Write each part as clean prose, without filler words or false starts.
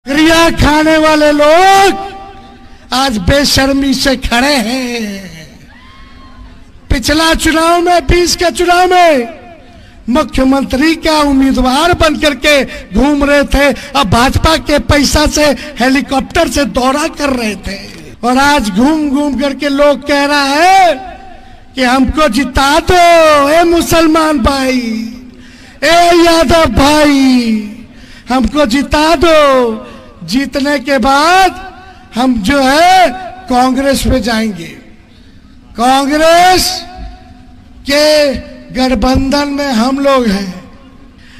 क्रिया खाने वाले लोग आज बेशर्मी से खड़े हैं। पिछला चुनाव में 20 के चुनाव में मुख्यमंत्री का उम्मीदवार बन करके घूम रहे थे, अब भाजपा के पैसा से हेलीकॉप्टर से दौरा कर रहे थे। और आज घूम घूम करके लोग कह रहा है कि हमको जिता दो ए मुसलमान भाई, ए यादव भाई, हमको जिता दो। जीतने के बाद हम जो है कांग्रेस पे जाएंगे। कांग्रेस के गठबंधन में हम लोग हैं,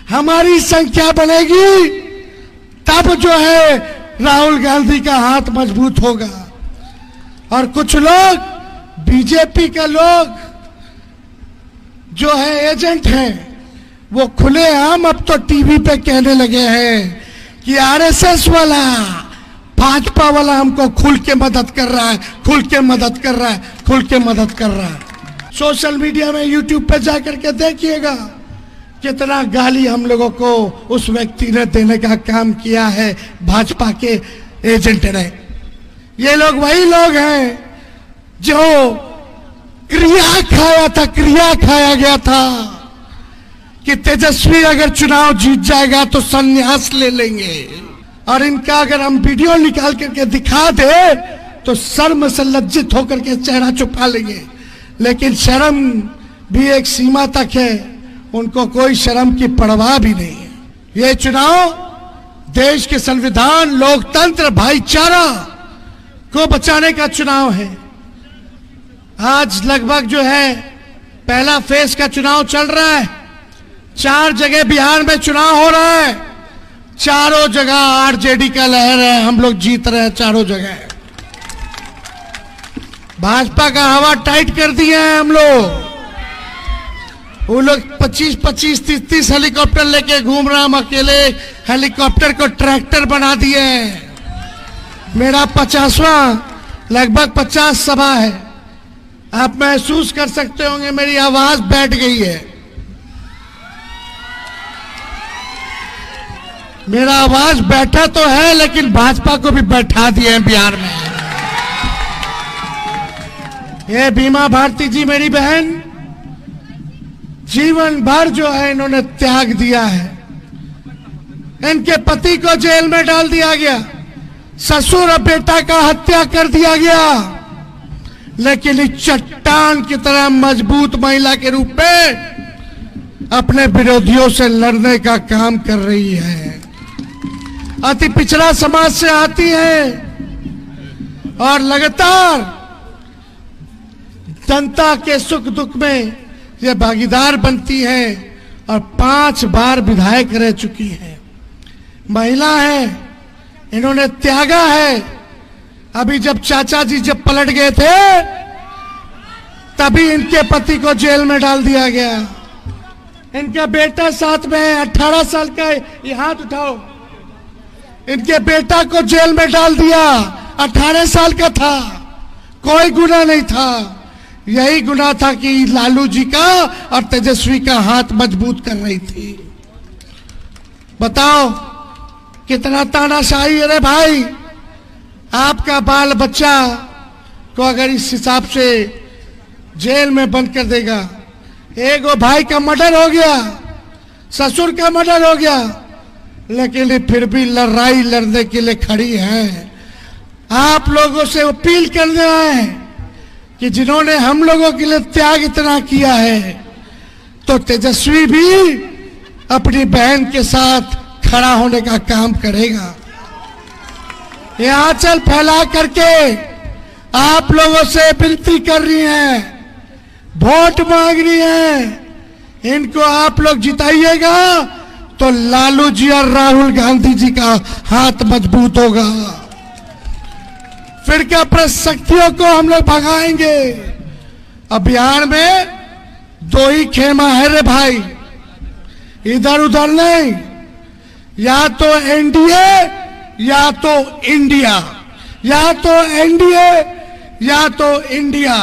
हमारी संख्या बढ़ेगी तब जो है राहुल गांधी का हाथ मजबूत होगा। और कुछ लोग बीजेपी के लोग जो है एजेंट हैं, वो खुलेआम अब तो टीवी पे कहने लगे हैं कि आरएसएस वाला, भाजपा वाला हमको खुल के मदद कर रहा है, खुल के मदद कर रहा है, खुल के मदद कर रहा है। सोशल मीडिया में यूट्यूब पे जाकर के देखिएगा कितना गाली हम लोगों को उस व्यक्ति ने देने का काम किया है, भाजपा के एजेंट ने। ये लोग वही लोग हैं जो क्रिया खाया था, क्रिया खाया गया था कि तेजस्वी अगर चुनाव जीत जाएगा तो संन्यास ले लेंगे। और इनका अगर हम वीडियो निकाल करके दिखा दे तो शर्म से लज्जित होकर के चेहरा छुपा लेंगे। लेकिन शर्म भी एक सीमा तक है, उनको कोई शर्म की परवाह भी नहीं है। ये चुनाव देश के संविधान, लोकतंत्र, भाईचारा को बचाने का चुनाव है। आज लगभग जो है पहला फेज का चुनाव चल रहा है। 4 जगह बिहार में चुनाव हो रहा है, चारों जगह आरजेडी का लहर है, हम लोग जीत रहे हैं चारों जगह। भाजपा का हवा टाइट कर दिया है हम लोग। वो लोग 25-25, 30-30 हेलीकॉप्टर लेके घूम रहे हैं, हम अकेले हेलीकॉप्टर को ट्रैक्टर बना दिए हैं। मेरा 50वां लगभग 50 सभा है। आप महसूस कर सकते होंगे मेरी आवाज बैठ गई है। मेरा आवाज बैठा तो है, लेकिन भाजपा को भी बैठा दिए हैं बिहार में। ये बीमा भारती जी मेरी बहन, जीवन भर जो है इन्होंने त्याग दिया है। इनके पति को जेल में डाल दिया गया, ससुर और बेटा का हत्या कर दिया गया, लेकिन इस चट्टान की तरह मजबूत महिला के रूप में अपने विरोधियों से लड़ने का काम कर रही है। अति पिछड़ा समाज से आती है और लगातार जनता के सुख दुख में ये भागीदार बनती है और 5 बार विधायक रह चुकी है। महिला है, इन्होंने त्यागा है। अभी जब चाचा जी जब पलट गए थे तभी इनके पति को जेल में डाल दिया गया। इनका बेटा साथ में है, 18 साल का, ये हाथ उठाओ। इनके बेटा को जेल में डाल दिया, 18 साल का था, कोई गुनाह नहीं था। यही गुनाह था कि लालू जी का और तेजस्वी का हाथ मजबूत कर रही थी। बताओ कितना तानाशाही है रे भाई। आपका बाल बच्चा को अगर इस हिसाब से जेल में बंद कर देगा, एक भाई का मर्डर हो गया, ससुर का मर्डर हो गया, लेकिन फिर भी लड़ाई लड़ने के लिए खड़ी है। आप लोगों से अपील करना है कि जिन्होंने हम लोगों के लिए त्याग इतना किया है, तो तेजस्वी भी अपनी बहन के साथ खड़ा होने का काम करेगा। ये आंचल फैला करके आप लोगों से विनती कर रही हैं, वोट मांग रही हैं। इनको आप लोग जिताइएगा तो लालू जी और राहुल गांधी जी का हाथ मजबूत होगा। फिर क्या शक्तियों को हम लोग भगाएंगे। अब बिहार में 2 ही खेमा है रे भाई, इधर उधर नहीं। या तो एनडीए या तो इंडिया, या तो एनडीए या तो इंडिया।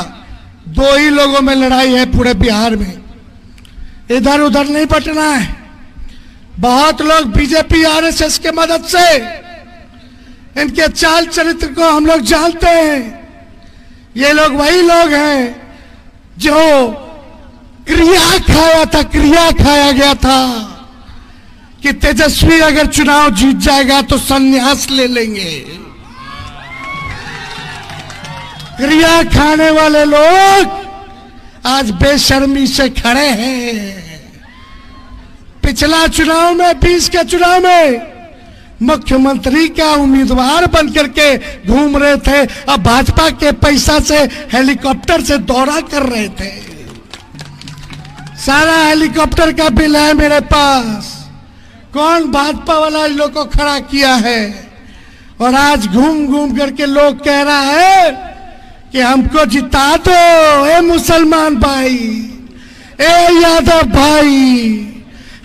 2 ही लोगों में लड़ाई है पूरे बिहार में, इधर उधर नहीं बटना है। बहुत लोग बीजेपी आरएसएस के मदद से इनके चाल चरित्र को हम लोग जानते हैं। ये लोग वही लोग हैं जो क्रिया खाया गया था कि तेजस्वी अगर चुनाव जीत जाएगा तो संन्यास ले लेंगे। क्रिया खाने वाले लोग आज बेशर्मी से खड़े हैं। पिछला चुनाव में 20 के चुनाव में मुख्यमंत्री का उम्मीदवार बनकर के घूम रहे थे, अब भाजपा के पैसा से हेलीकॉप्टर से दौरा कर रहे थे। सारा हेलीकॉप्टर का बिल है मेरे पास। कौन भाजपा वाला इन लोग को खड़ा किया है? और आज घूम घूम करके लोग कह रहा है कि हमको जिता दो ए मुसलमान भाई, ए यादव भाई,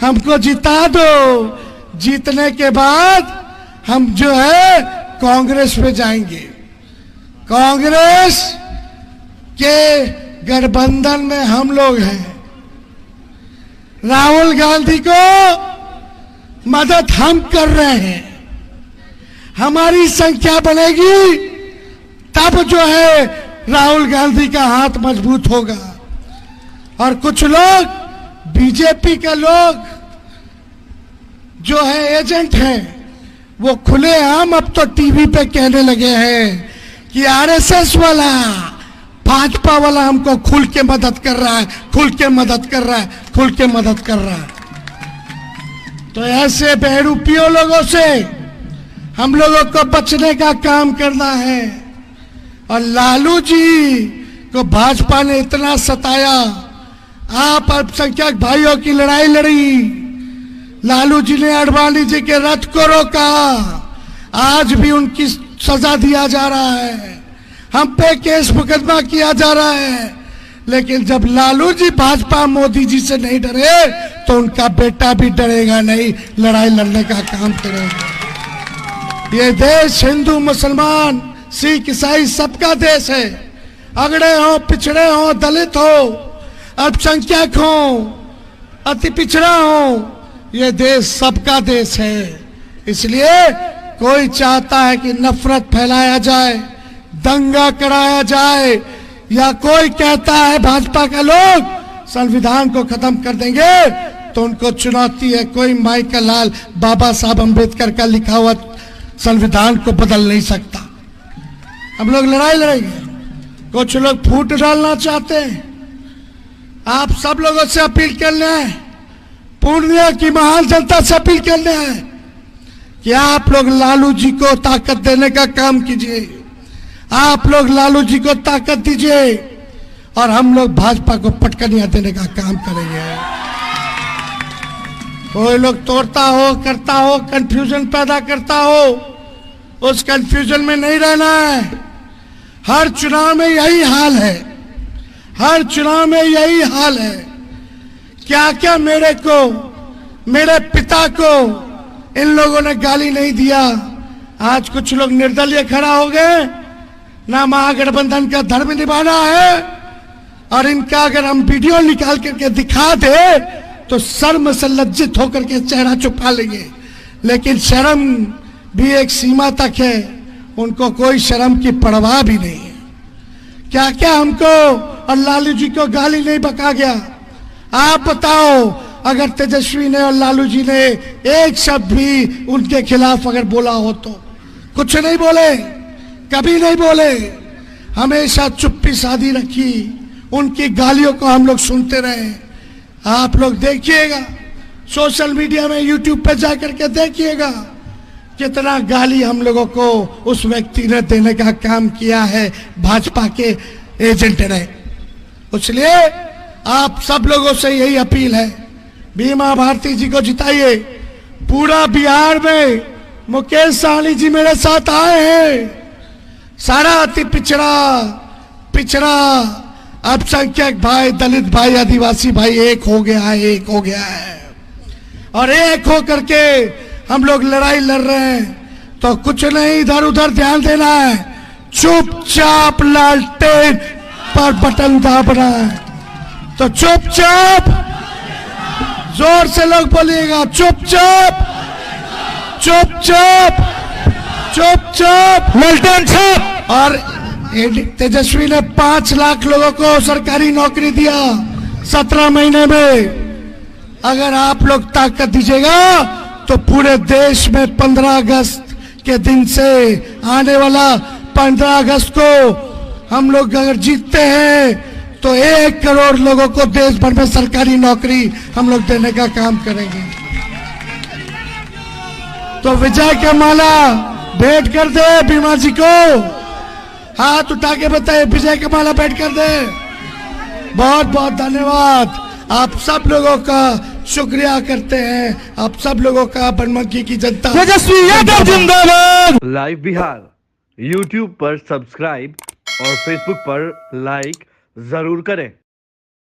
हमको जिता दो। जीतने के बाद हम जो है कांग्रेस पे जाएंगे। कांग्रेस के गठबंधन में हम लोग हैं। राहुल गांधी को मदद हम कर रहे हैं। हमारी संख्या बनेगी तब जो है राहुल गांधी का हाथ मजबूत होगा। और कुछ लोग बीजेपी के लोग जो है एजेंट हैं, वो खुलेआम अब तो टीवी पे कहने लगे हैं कि आरएसएस वाला, भाजपा वाला हमको खुल के मदद कर रहा है, खुल के मदद कर रहा है, खुल के मदद कर रहा है। तो ऐसे बेरूपियों लोगों से हम लोगों को बचने का काम करना है। और लालू जी को भाजपा ने इतना सताया, आप अल्पसंख्यक भाइयों की लड़ाई लड़ी, लालू जी ने आडवाणी जी के रथ को रोका, आज भी उनकी सजा दिया जा रहा है, हम पे केस मुकदमा किया जा रहा है। लेकिन जब लालू जी भाजपा मोदी जी से नहीं डरे तो उनका बेटा भी डरेगा नहीं, लड़ाई लड़ने का काम करेगा। ये देश हिंदू मुसलमान सिख ईसाई सबका देश है। अगड़े हो, पिछड़े हो, दलित हो, अल्पसंख्यक हो, अति पिछड़ा हो, ये देश सबका देश है। इसलिए कोई चाहता है कि नफरत फैलाया जाए, दंगा कराया जाए, या कोई कहता है भाजपा के लोग संविधान को खत्म कर देंगे, तो उनको चुनौती है। कोई माई का लाल बाबा साहब अम्बेडकर का लिखा हुआ संविधान को बदल नहीं सकता। हम लोग लड़ाई लड़ेंगे। कुछ लोग फूट डालना चाहते हैं। आप सब लोगों से अपील करना है, पूर्णिया की महान जनता से अपील करना है कि आप लोग लालू जी को ताकत देने का काम कीजिए। आप लोग लालू जी को ताकत दीजिए और हम लोग भाजपा को पटकनियां देने का काम करेंगे। कोई लोग तोड़ता हो, करता हो, कंफ्यूजन पैदा करता हो, उस कंफ्यूजन में नहीं रहना है। हर चुनाव में यही हाल है, हर चुनाव में यही हाल है। क्या क्या मेरे को, मेरे पिता को इन लोगों ने गाली नहीं दिया। आज कुछ लोग निर्दलीय खड़ा हो गए, ना महागठबंधन का धर्म निभाना है। और इनका अगर हम वीडियो निकाल करके दिखा दे तो शर्म से लज्जित होकर के चेहरा छुपा लेंगे। लेकिन शर्म भी एक सीमा तक है, उनको कोई शर्म की परवाह भी नहीं है। क्या क्या हमको और लालू जी को गाली नहीं बका गया। आप बताओ, अगर तेजस्वी ने और लालू जी ने एक शब्द भी उनके खिलाफ अगर बोला हो तो? कुछ नहीं बोले, कभी नहीं बोले, हमेशा चुप्पी साधी रखी। उनकी गालियों को हम लोग सुनते रहे। आप लोग देखिएगा, सोशल मीडिया में, यूट्यूब पे जाकर के देखिएगा कितना गाली हम लोगों को उस व्यक्ति ने देने का काम किया है, भाजपा के एजेंट ने। इसलिए आप सब लोगों से यही अपील है, बीमा भारती जी को जिताइए। पूरा बिहार में मुकेश सहनी जी मेरे साथ आए हैं। सारा अति पिछड़ा अल्पसंख्यक भाई, दलित भाई, आदिवासी भाई एक हो गया है, एक हो गया है। और एक हो करके हम लोग लड़ाई लड़ रहे हैं। तो कुछ नहीं इधर उधर ध्यान देना है, चुपचाप लालटेन पर बटन दाबना है। तो चुपचाप, जोर से लोग बोलिएगा, चुपचाप, चुपचाप, चुप चुप ललटेन छाप। और तेजस्वी ने 5 लाख लोगों को सरकारी नौकरी दिया 17 महीने में। अगर आप लोग ताकत दीजिएगा तो पूरे देश में 15 अगस्त के दिन से आने वाला 15 अगस्त को हम लोग अगर जीतते हैं तो 1 करोड़ लोगों को देश भर में सरकारी नौकरी हम लोग देने का काम करेंगे। तो विजय के माला भेंट कर दे बीमा जी को, हाथ उठा के बताए विजय के माला भेंट कर दे। बहुत बहुत धन्यवाद, आप सब लोगों का शुक्रिया करते हैं, आप सब लोगों का बनमनखी की जनता। तेजस्वी यादव जिंदाबाद। लाइव बिहार YouTube पर सब्सक्राइब और Facebook पर लाइक जरूर करें।